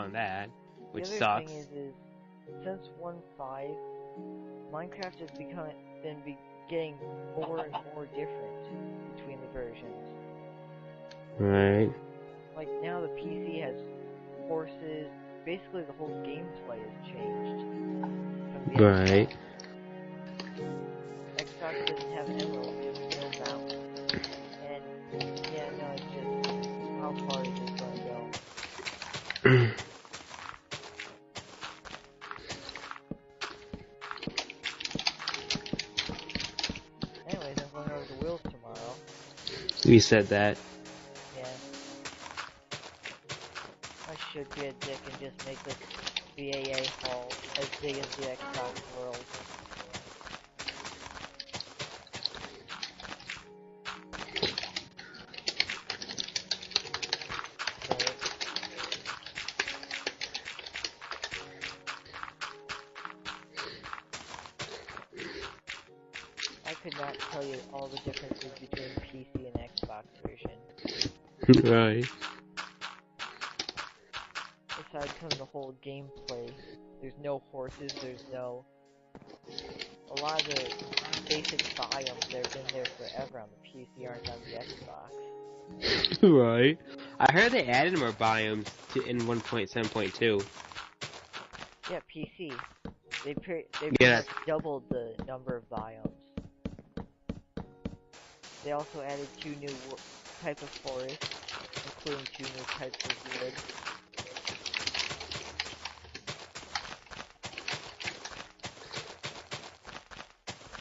on that, which the other sucks. thing is since 1.5, Minecraft has been getting more and more different between the versions. Right. Like now the PC has horses. Basically, the whole gameplay has changed from the Right. Xbox doesn't have emeralds, no mountains, and yeah, no, it's just how far is it going to go? Anyways, I'm going over to Will's tomorrow. You said that. Yeah. I should be a dick and just make this BAA hall as big as the Xbox world. I could not tell you all the differences between PC and Xbox version. Right. Aside from the whole gameplay, there's no horses, there's no... A lot of the basic biomes that have been there forever on the PC aren't on the Xbox. Right. I heard they added more biomes in 1.7.2. Yeah, PC. They pretty Yeah. much doubled the number of biomes. They also added 2 new types of forests, including 2 new types of wood.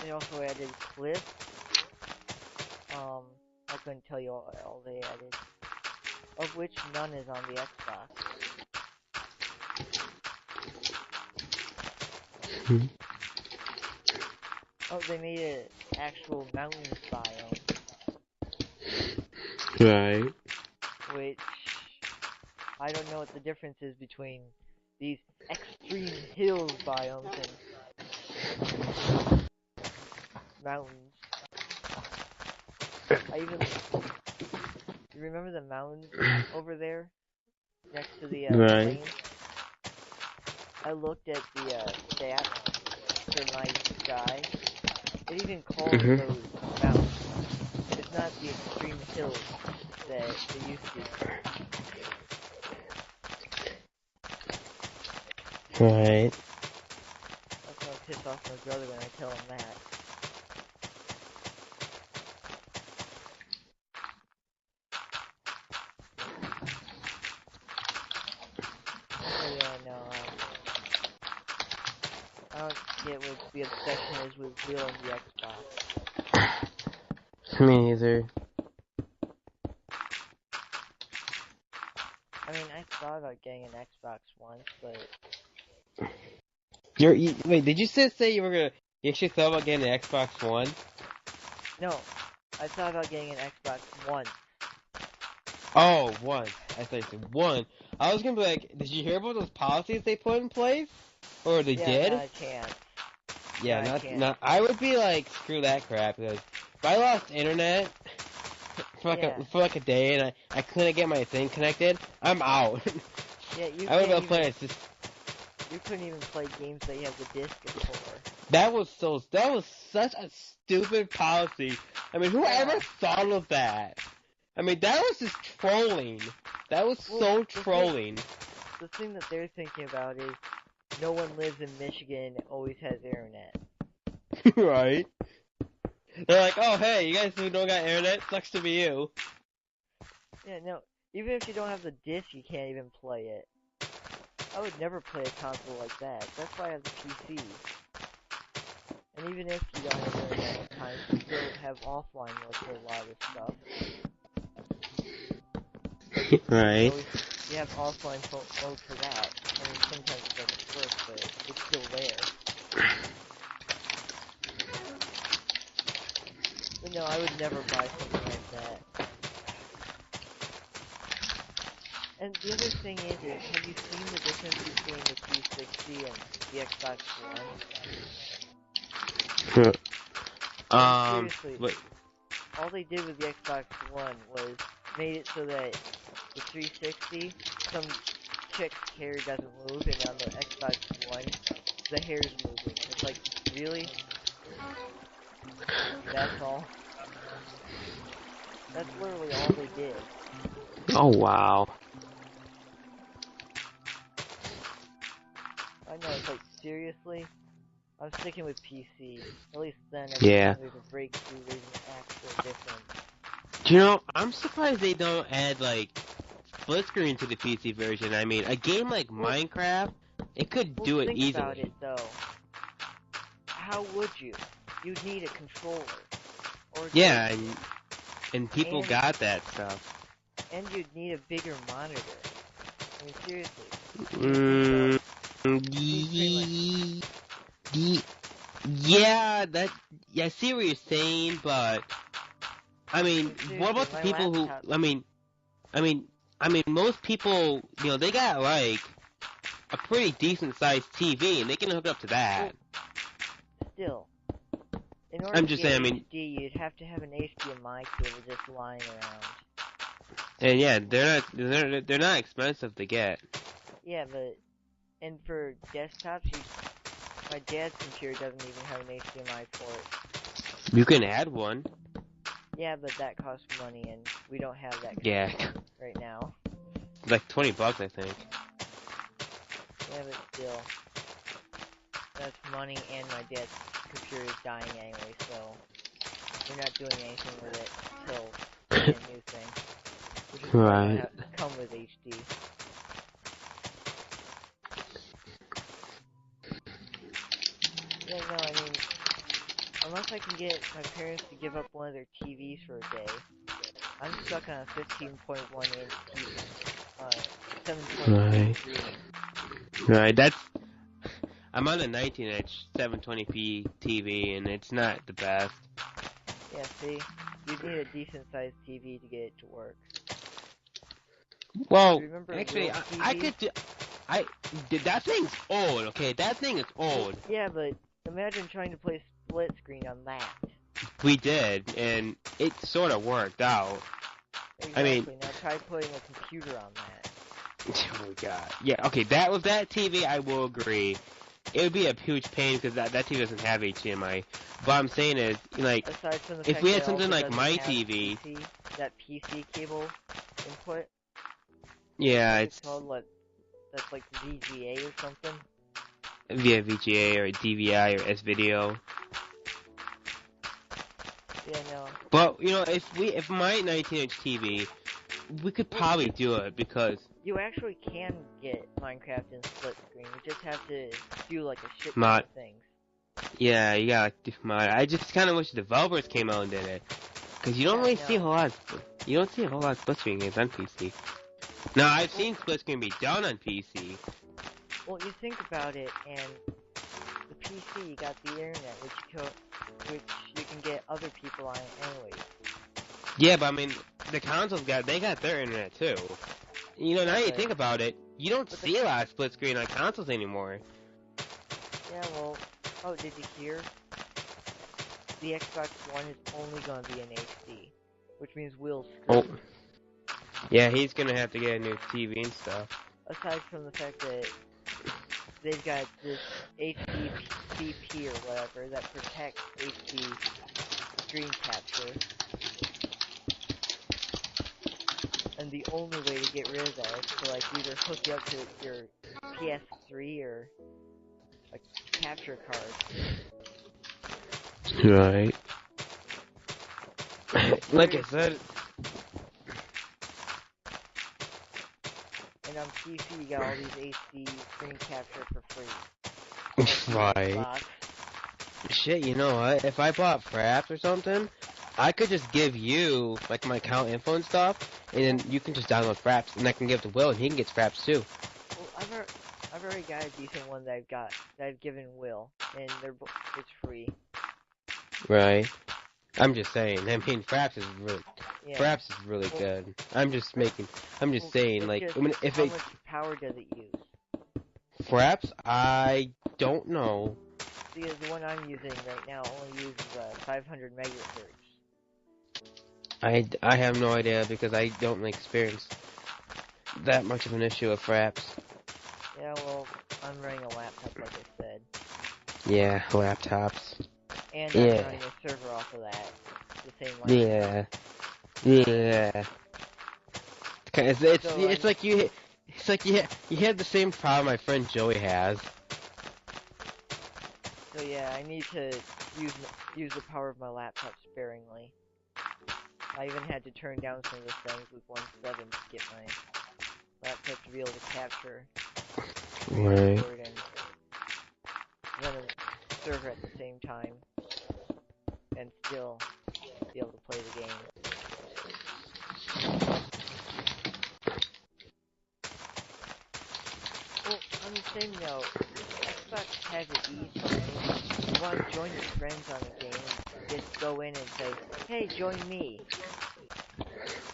They also added cliffs. I couldn't tell you all they added, of which none is on the Xbox. Oh, they made an actual mountains biome. Right. Which, I don't know what the difference is between these extreme hills biomes and mountains. You remember the mountains over there? Next to the Right. plains? I looked at the stats for my sky. It even calls those mountains. It's not the extreme hills that they used to be. Right. That's gonna piss off my brother when I tell him that. So yeah, no, I don't get what the obsession is with Will and the Xbox. Me neither. I mean, I thought about getting an Xbox once, but... Wait, did you say you actually thought about getting an Xbox One? No, I thought about getting an Xbox once. Oh, one. I thought you said one. I was gonna be like, did you hear about those policies they put in place? Or they did? Not a chance. Yeah, not. I would be like, screw that crap, because if I lost internet for like a day and I couldn't get my thing connected, I'm out. Yeah, you I would have played it. You couldn't even play games that you have the disc for. That was such a stupid policy. I mean, whoever thought of that? I mean, that was just trolling. That was so trolling. The thing that they're thinking about is no one lives in Michigan and always has internet. Right. They're like, oh, hey, you guys who don't got internet, sucks to be you. Yeah, no, even if you don't have the disc, you can't even play it. I would never play a console like that. That's why I have the PC. And even if you don't have internet at times, you still have offline mode for a lot of this stuff. Right. So you have offline mode for that. I mean, sometimes it doesn't work, but it's still there. But no, I would never buy something like that. And the other thing is, have you seen the difference between the 360 and the Xbox One? Seriously, all they did with the Xbox One was made it so that the 360, some chick's hair doesn't move, and on the Xbox One, the hair's moving. It's like, really? That's all? That's literally all they did. Oh, wow. I know, it's like, seriously? I'm sticking with PC. At least then Yeah. there's a breakthrough, there's an actual difference. You know, I'm surprised they don't add, like, split screen to the PC version. I mean, a game like Minecraft, it could do it think easily. about it, though. How would you? You'd need a controller. Or Yeah, and people and, got that stuff. And you'd need a bigger monitor. I mean, seriously. Yeah, I see what you're saying, but I mean, what about the people who? I mean, most people, you know, they got like a pretty decent sized TV, and they can hook up to that. Still, in order I'm to just get saying, I mean, HD, you'd have to have an HDMI cable just lying around. And yeah, they're not expensive to get. Yeah, and for desktops, my dad's computer doesn't even have an HDMI port. You can add one. Yeah, but that costs money, and we don't have that right now. Like $20, I think. Yeah, but still, that's money, and my dad's computer is dying anyway, so we're not doing anything with it until we get a new thing. Which is right. Come with HD. Yeah, no, I mean, unless I can get my parents to give up one of their TVs for a day, I'm stuck on a 15.1 inch TV, 720p screen. Right, I'm on a 19-inch 720p TV, and it's not the best. Yeah, see? You'd need a decent-sized TV to get it to work. Well, actually, I could do... that thing's old, okay? That thing is old. Yeah, but imagine trying to play split screen on that. We did, and it sort of worked out. Exactly. I mean... Now try putting a computer on that. Oh my god. Yeah, okay, with that TV, I will agree. It would be a huge pain because that TV doesn't have HDMI. What I'm saying is, like, if we had something like my TV... that PC cable input? Yeah, it's called, what, that's like VGA or something? Via VGA or DVI or S-Video. Yeah, no. But, you know, if my 19-inch TV, we could probably do it because... You actually can get Minecraft in split screen. You just have to do, like, a shit ton mod of things. Yeah, you gotta mod. I just kind of wish the developers came out and did it. Because you don't really see a whole lot of split screen games on PC. Now, I've seen split screen be done on PC. Well, you think about it, and the PC, you got the internet, which you can get other people on it anyways. Yeah, but I mean, the consoles got their internet too. You know, now you think about it, you don't see a lot of split screen on consoles anymore. Yeah, well, oh, did you hear? The Xbox One is only going to be in HD, which means Will's screwed. Oh. Yeah, he's gonna have to get a new TV and stuff. Aside from the fact that they've got this HDCP or whatever that protects HD screen capture. And the only way to get rid of that is to, like, either hook you up to your PS3 or a capture card. Right. Like I said... And on PC, you got all these HD screen capture for free. Right. Shit, you know what? If I bought Fraps or something, I could just give you, like, my account info and stuff, and then you can just download Fraps, and I can give it to Will, and he can get Fraps too. Well, I've already got a decent one that I've given Will, and it's free. Right. I'm just saying. I mean, Fraps is really good. I'm just saying, like, just, I mean, if how much power does it use? Fraps, I don't know. Because the one I'm using right now only uses 500 megahertz. I have no idea because I don't experience that much of an issue with Fraps. Yeah, well, I'm running a laptop, like I said. Yeah, laptops. And I'm running a server off of that. The same laptop. Yeah. It's So like you had the same problem my friend Joey has. So yeah, I need to use the power of my laptop sparingly. I even had to turn down some of the settings with 1.7 to get my laptop to be able to capture Right. Discord and run a server at the same time, and still be able to play the game. Well, on the same note, Xbox has it easy. You want to join your friends on a game, just go in and say, "Hey, join me."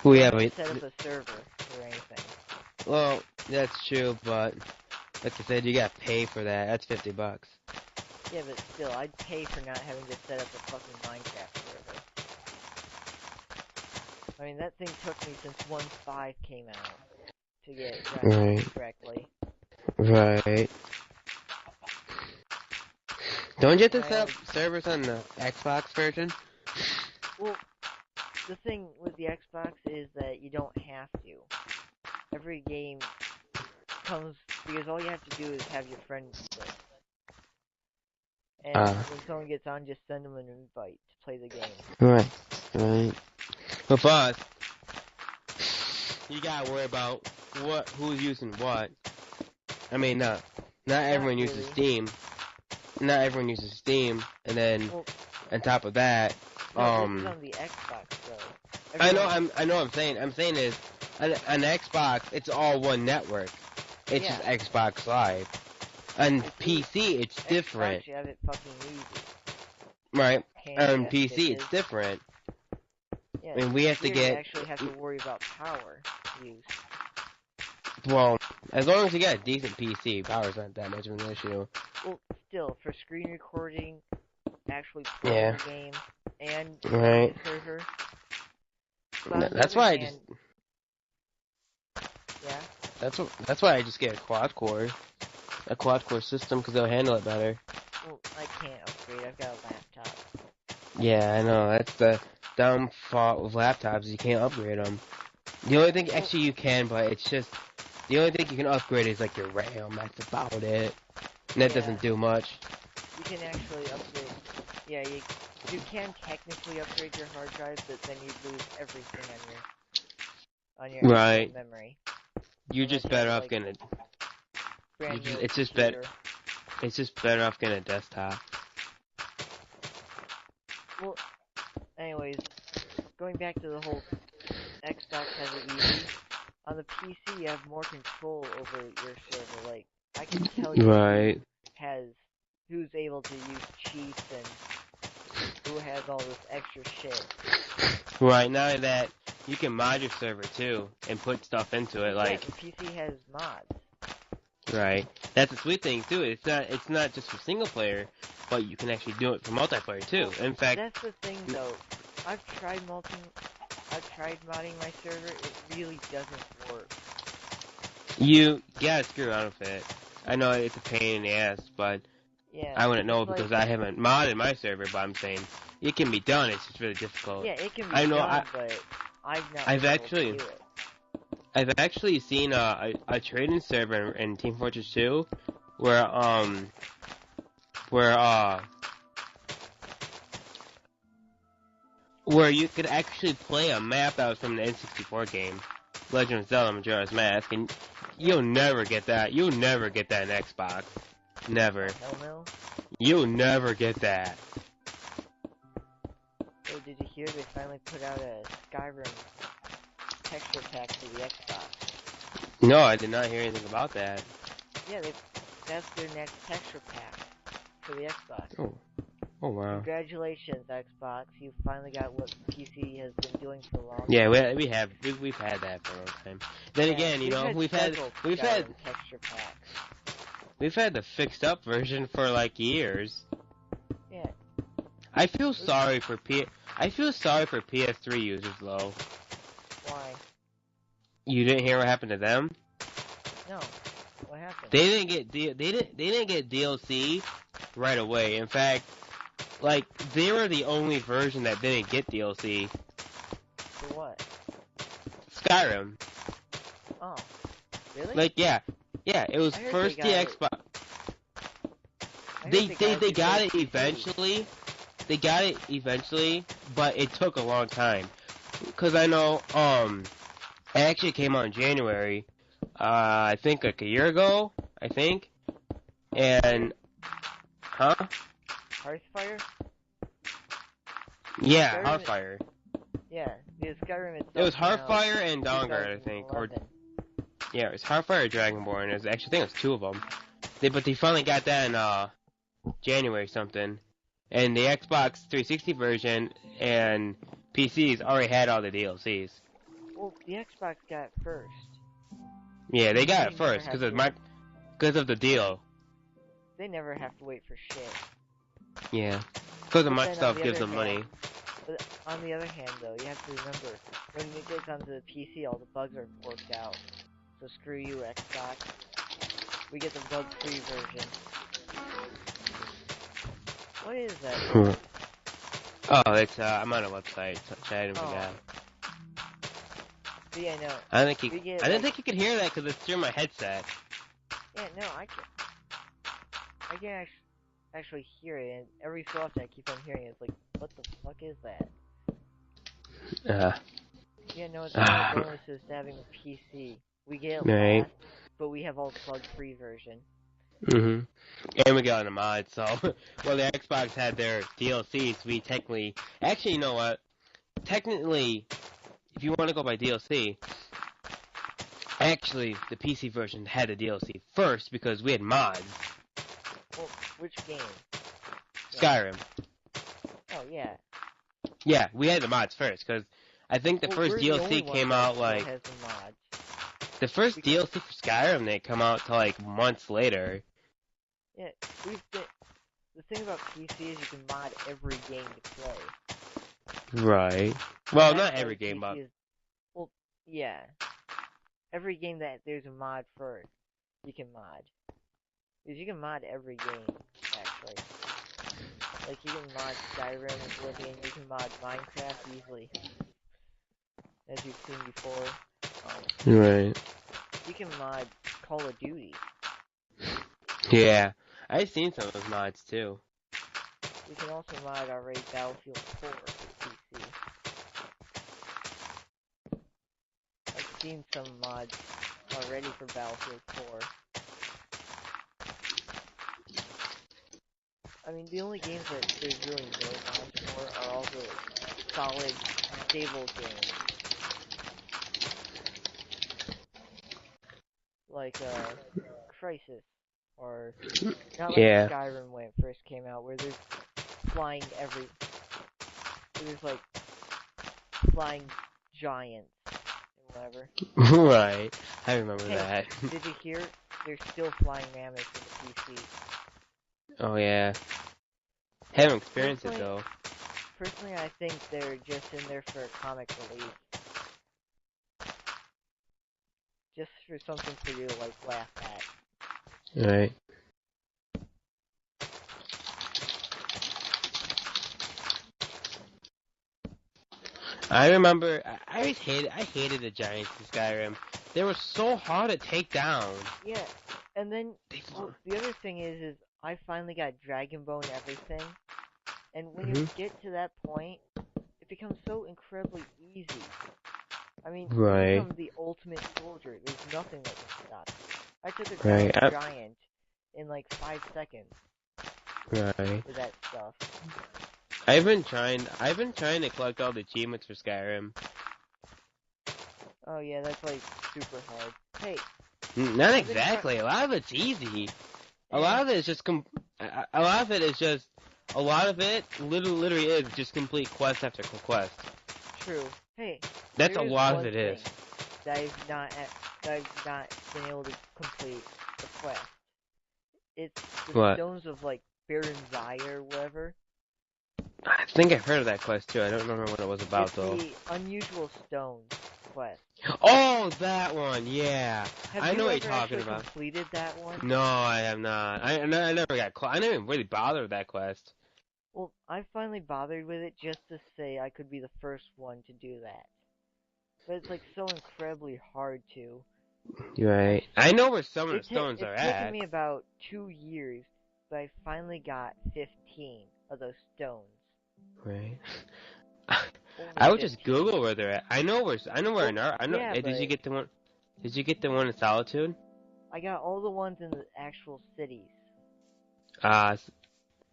We You have don't a have to set up a server or anything. Well, that's true, but like I said, you gotta pay for that. That's $50. Yeah, but still, I'd pay for not having to set up a fucking Minecraft server. I mean, that thing took me since 1.5 came out to get it running correctly. Right. Don't you have to set up servers on the Xbox version? Well, the thing with the Xbox is that you don't have to. Every game comes, because all you have to do is have your friends list. And when someone gets on, just send them an invite to play the game. Right. But for us, you gotta worry about who's using what. I mean, not everyone uses Steam. Not everyone uses Steam, and then on top of that, no, this is on the Xbox though. I know. I'm saying is, on Xbox, it's all one network. It's just Xbox Live. On PC, it's different. You have it fucking easy. Right. On PC, it's different. Yeah, I mean, we have to get. You actually have to worry about power use. Well, as long as you got a decent PC, power's not that much of an issue. Well, still, for screen recording, actually playing the game, and the server. That's why I just. Yeah. That's why I just get a quad core system because they'll handle it better. Well, I can't upgrade. I've got a laptop. Yeah, I know. That's the dumb fault with laptops. You can't upgrade them. The only thing, actually, you can, but it's just the only thing you can upgrade is like your RAM. That's about it. And that doesn't do much. You can actually upgrade. Yeah, you can technically upgrade your hard drive, but then you lose everything on your memory. You're just better off getting it. It's just better. It's just better off getting a desktop. Well, anyways, going back to the whole Xbox has it easy. On the PC, you have more control over your server. Like, I can tell you who's able to use cheats and who has all this extra shit. Right, now that you can mod your server too and put stuff into it, like the PC has mods. Right. That's a sweet thing too. It's not just for single player, but you can actually do it for multiplayer too. In fact, that's the thing though. I've tried modding my server. It really doesn't work. You gotta screw around with it. I know it's a pain in the ass, but I wouldn't know because I haven't modded my server. But I'm saying it can be done. It's just really difficult. Yeah, it can be done, but I've actually seen a trading server in Team Fortress 2 where you could actually play a map that was from the N64 game, Legend of Zelda: Majora's Mask, and you'll never get that. You'll never get that in Xbox. Never. Hell no. You'll never get that. Oh, did you hear they finally put out a Skyrim texture pack for the Xbox? No, I did not hear anything about that. Yeah, that's their next texture pack for the Xbox. Oh wow. Congratulations, Xbox. You finally got what PC has been doing for a long time. Yeah, we've had that for a long time. Then again, you know, we've had texture packs. We've had the fixed up version for like years. Yeah. I feel sorry for PS3 users though. Why? You didn't hear what happened to them? No. What happened? happened? They didn't get DLC right away. In fact, like they were the only version that didn't get DLC. For what? Skyrim. Oh, really? Like yeah, it was first the Xbox. They got it eventually. They got it eventually, but it took a long time. Cause I know it actually came out in January. I think like a year ago. I think. And huh? Hearthfire? Yeah, Skyrim Hearthfire. Yeah, because Skyrim itself. It was Hearthfire and Dawnguard, I think, or yeah, it was Hearthfire or Dragonborn. It was actually, I think it was two of them. But they finally got that in January something, and the Xbox 360 version and PCs already had all the DLCs. Well, the Xbox got it first. Yeah, they got it first because of the deal. They never have to wait for shit. Yeah, because of Microsoft gives them money. But on the other hand, though, you have to remember, when it gets onto the PC, all the bugs are worked out. So screw you, Xbox. We get the bug-free version. What is that? Oh, it's I'm on a website. I didn't forget. But yeah, no. I didn't think you could hear that because it's through my headset. Yeah, no, I can actually hear it, and every so often I keep on hearing it. It's like, what the fuck is that? Yeah, no, it's one of the bonuses to having a PC. We get it last, but we have all the bug-free version. And we got on a mod, so well, the Xbox had their DLCs. We technically, actually, you know what? Technically, if you want to go by DLC, actually, the PC version had the DLC first because we had mods. Well, which game? Skyrim. Oh yeah. Yeah, we had the mods first because I think the first DLC came out like the first DLC for Skyrim didn't come out till like months later. Yeah, the thing about PC is you can mod every game to play. Right. Well, not every game, but well, yeah. Every game that there's a mod for, you can mod. Because you can mod every game, actually. Like, you can mod Skyrim, Oblivion, you can mod Minecraft easily. As you've seen before. Right. You can mod Call of Duty. Yeah. I've seen some of those mods, too. You can also mod already Battlefield 4 for PC. I've seen some mods already for Battlefield 4. I mean, the only games that there's really no mods for are all the solid, stable games. Like, Crysis. Or, not like Skyrim when it first came out, where there's there's like, flying giants, and whatever. Right. I remember that. Did you hear? There's still flying mammoths in the PC. Oh yeah. Haven't experienced it though. Personally, I think they're just in there for a comic relief. Just for something for you to, like, laugh at. Right. I remember, I hated the giants in Skyrim. They were so hard to take down. Yeah, and then, the other thing is I finally got Dragon Bone everything, and when you get to that point, it becomes so incredibly easy. I mean, you become the ultimate soldier. There's nothing that can stop you. I took a giant in like 5 seconds. Right. For that stuff. I've been trying to collect all the achievements for Skyrim. Oh yeah, that's like super hard. Hey. Not exactly. A lot of it's easy. A lot of it is just literally is just complete quest after quest. True. Hey. That's a lot of it is. That I've not been able to complete the quest. It's the stones of like Baron Zire or whatever. I think I've heard of that quest too. I don't remember what it was about though. It's the Unusual Stones quest. Oh, that one, yeah. I know what you're talking Have you ever about. actually completed that one? No, I have not. I never got. I didn't even really bother with that quest. Well, I finally bothered with it just to say I could be the first one to do that. But it's like so incredibly hard to. You're right. I know where some of the stones It's are taken at. me about 2 years, but I finally got 15 of those stones. Right. Only I would just 15. Google where they're at. I know where. Well, in our. I know. yeah, Did you but get the one? Did you get the one in Solitude? I got all the ones in the actual cities. Because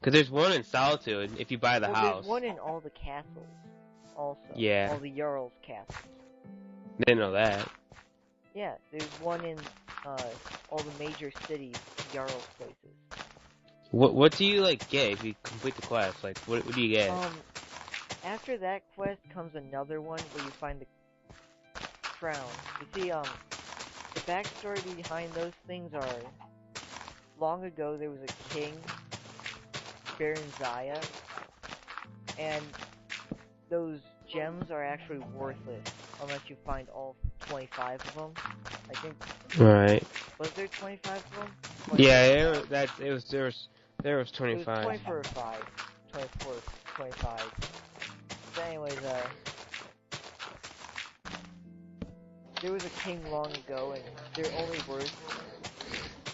there's one in Solitude if you buy the house. There's one in all the castles, also. Yeah. All the Jarl's castles. Didn't know that. Yeah, there's one in all the major cities, Jarl's places. What do you like get if you complete the quest? Like what do you get? After that quest comes another one where you find the crown. You see, the backstory behind those things are, long ago there was a king, Baron Zaya, and those gems are actually worthless unless you find all 25 of them. I think. Right. Was there 25 of them? 25. Yeah, there was 25. It was 24 or 5. 24, 25. But anyways, there was a king long ago, and they're only worth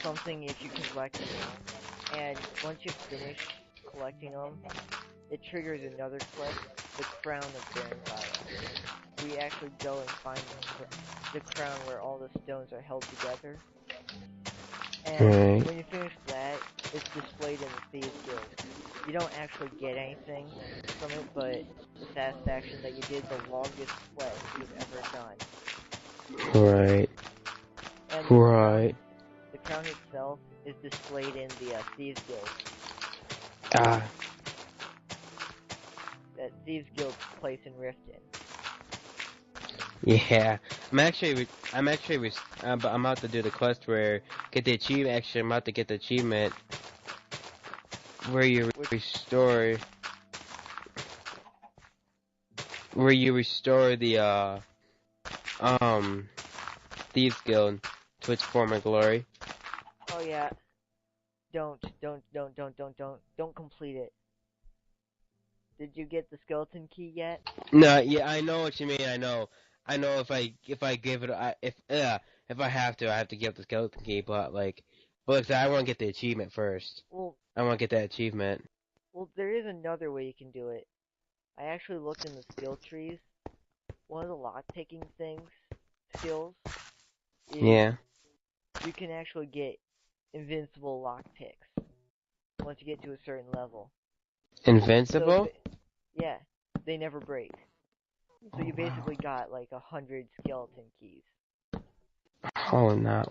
something if you collect them. And once you finish collecting them, it triggers another quest, the Crown of Baron Zaya. We actually go and find the crown where all the stones are held together. And when you finish that, it's displayed in the Thieves Guild. You don't actually get anything from it, but the satisfaction that you did the longest quest you've ever done. Right. And right. The crown itself is displayed in the Thieves Guild. That Thieves Guild place in Riften. Yeah, I'm about to do the quest where get the achievement. Actually, I'm about to get the achievement where you restore the Thieves Guild to its former glory. Oh yeah. Don't complete it. Did you get the skeleton key yet? No, yeah, I know what you mean. I know if I give it, if I have to, I have to give the skeleton key. But I want to get the achievement first. Well, I want to get that achievement. Well, there is another way you can do it. I actually looked in the skill trees. One of the lock-picking skills, is you can actually get invincible lockpicks once you get to a certain level. Invincible? So, yeah, they never break. So you basically got like 100 skeleton keys. Oh no!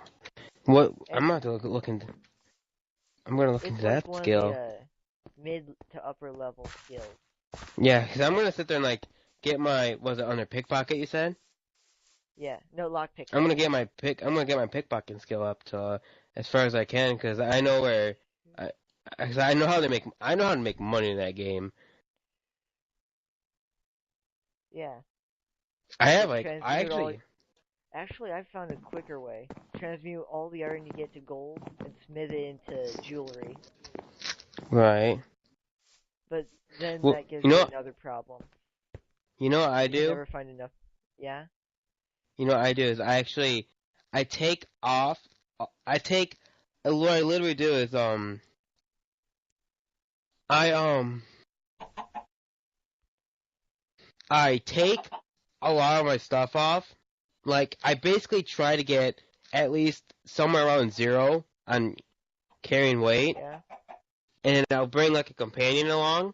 What? I'm about to look into. I'm gonna look into that skill. It's one of the mid to upper level skills. Yeah, because I'm gonna sit there and get my. Was it under pickpocket? You said? Yeah, no lockpick. I'm gonna get my pickpocket skill up to as far as I can, because I know where. I know how to make. I know how to make money in that game. Yeah. I have Actually, I found a quicker way. Transmute all the iron you get to gold and smith it into jewelry. Right. But then that gives you another problem. You know what I do? You never find enough. Yeah? You know what I do is what I literally do is I take a lot of my stuff off. Like, I basically try to get at least somewhere around 0 on carrying weight. Yeah. And then I'll bring like a companion along.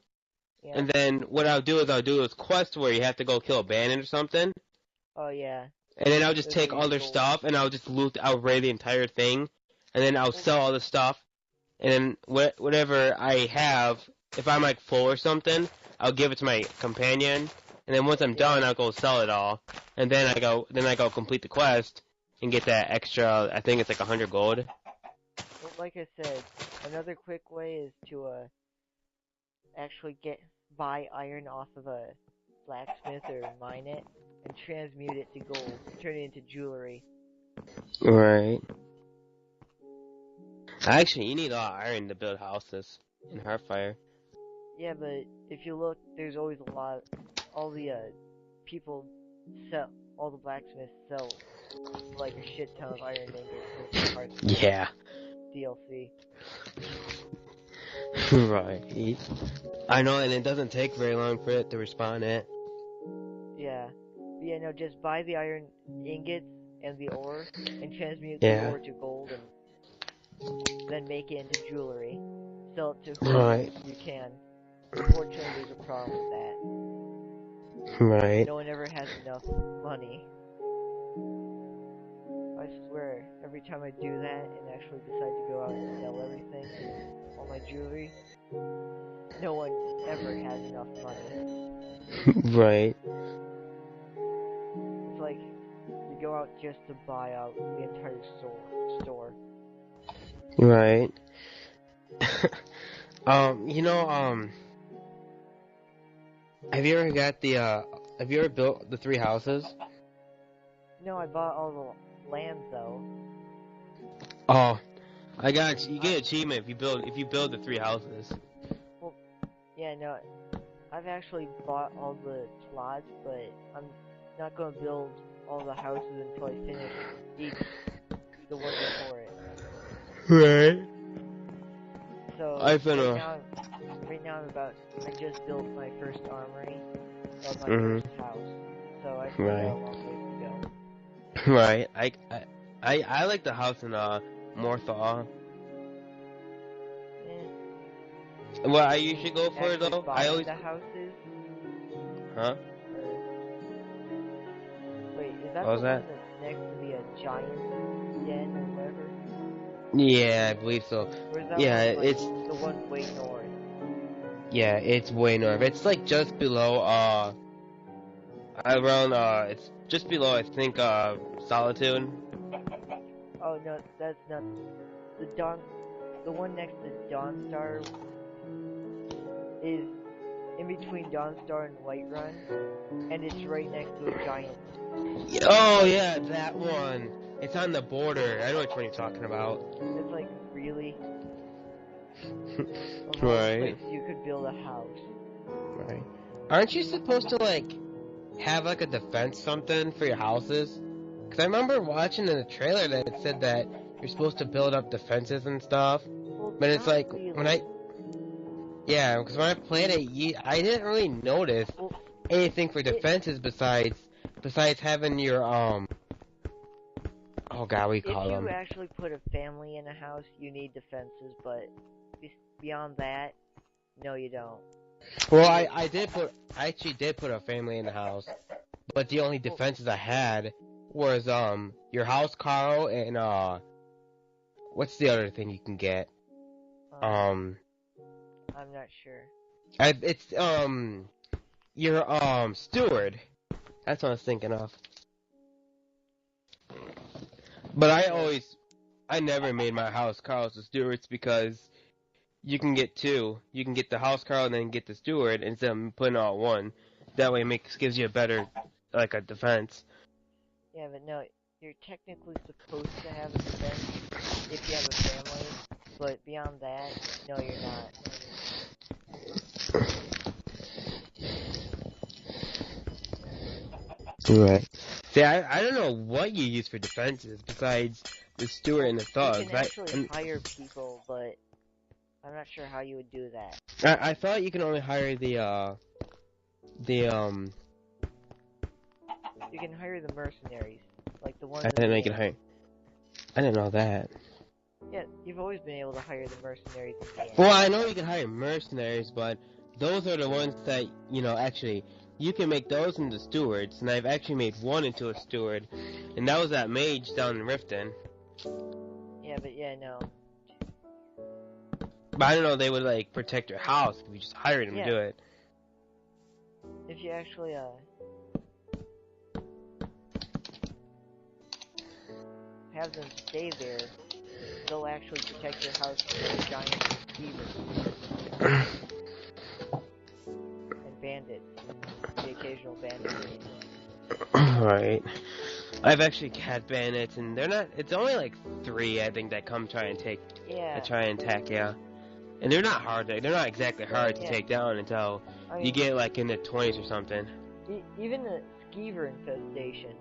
Yeah. And then what I'll do is quest where you have to go kill a bandit or something. Oh yeah. And then I'll just take all their stuff and I'll just I'll raid the entire thing. And then I'll sell all the stuff. And then whatever I have, if I'm like full or something, I'll give it to my companion. And then once I'm done, I'll go sell it all. And then I go complete the quest and get that extra, I think it's like 100 gold. Well, like I said, another quick way is to actually buy iron off of blacksmith or mine it and transmute it to gold, turn it into jewelry. Right. Actually, you need a lot of iron to build houses in Hearthfire. Yeah, but if you look, there's always a lot. All the people sell. All the blacksmiths sell like a shit ton of iron ingots in Hearthstone Yeah. DLC. Right. I know, and it doesn't take very long for it to respawn it. Yeah. But yeah, no, just buy the iron ingots and the ore and transmute Yeah. the ore to gold and then make it into jewelry. Sell it to Right. whoever you can. Unfortunately, there's a problem with that. Right. No one ever has enough money. I swear, every time I do that and actually decide to go out and sell everything, all my jewelry, no one ever has enough money. Right. It's like, you go out just to buy out the entire store. Right. Have you ever got have you ever built the 3 houses? No, I bought all the land though. Oh, you get an achievement if you build the 3 houses. Well, yeah, no, I've actually bought all the plots, but I'm not gonna build all the houses until I finish the one before it. Right. So I just built my first armory of my Mhm. first house. So I still got a long ways to go. Right. I like the house in Morthal. What I usually go for Actually though, buying the houses. Huh? Wait, is that What was the that? one that's next to the giant den or whatever? Yeah, I believe so. Or is that Yeah, one, like, it's the one way north? yeah, it's way north. It's like just below around it's just below I think Solitude. Oh no, that's not the one next to Dawnstar is in between Dawnstar and Whiterun, and it's right next to a giant. Oh yeah, that one. It's on the border. I know which one you're talking about. It's like, really? Of all Right. places you could build a house. Right. Aren't you supposed to like have like a defense something for your houses? Cause I remember watching in the trailer that it said that you're supposed to build up defenses and stuff. Well, But it's not like really. when because when I played it, I didn't really notice Well, anything for defenses besides having your oh god, we call if them. you actually put a family in a house, you need defenses, but beyond that, no, you don't. Well, I actually did put a family in the house, but the only defenses I had was your house, Carl, and what's the other thing you can get? I'm not sure. It's your steward. That's what I was thinking of. But I never made my house Carl's the stewards because you can get 2. You can get the house Carl and then get the steward instead of putting all one. That way it gives you a better, like, a defense. Yeah, but no, you're technically supposed to have a defense if you have a family, but beyond that, no, you're not. Right. See, I don't know what you use for defenses besides the steward and the thugs. You can actually hire people, but I'm not sure how you would do that. I thought you can only hire You can hire the mercenaries, like the ones. I didn't know that. Yeah, you've always been able to hire the mercenaries in the game. Well, I know you can hire mercenaries, but those are the ones that, actually, you can make those into stewards, and I've actually made one into a steward, and that was that mage down in Riften. Yeah, but yeah, no. But I don't know, they would, like, protect your house if you just hired them to do it. If you actually, have them stay there, they'll actually protect your house from the giant beavers and bandits, the occasional bandits. Right. I've actually had bandits, and they're not. It's only like 3, I think, that come try and attack. Yeah. And they're not hard. They're not exactly hard to take down until you get like in the 20s or something. Even the skeever infestation.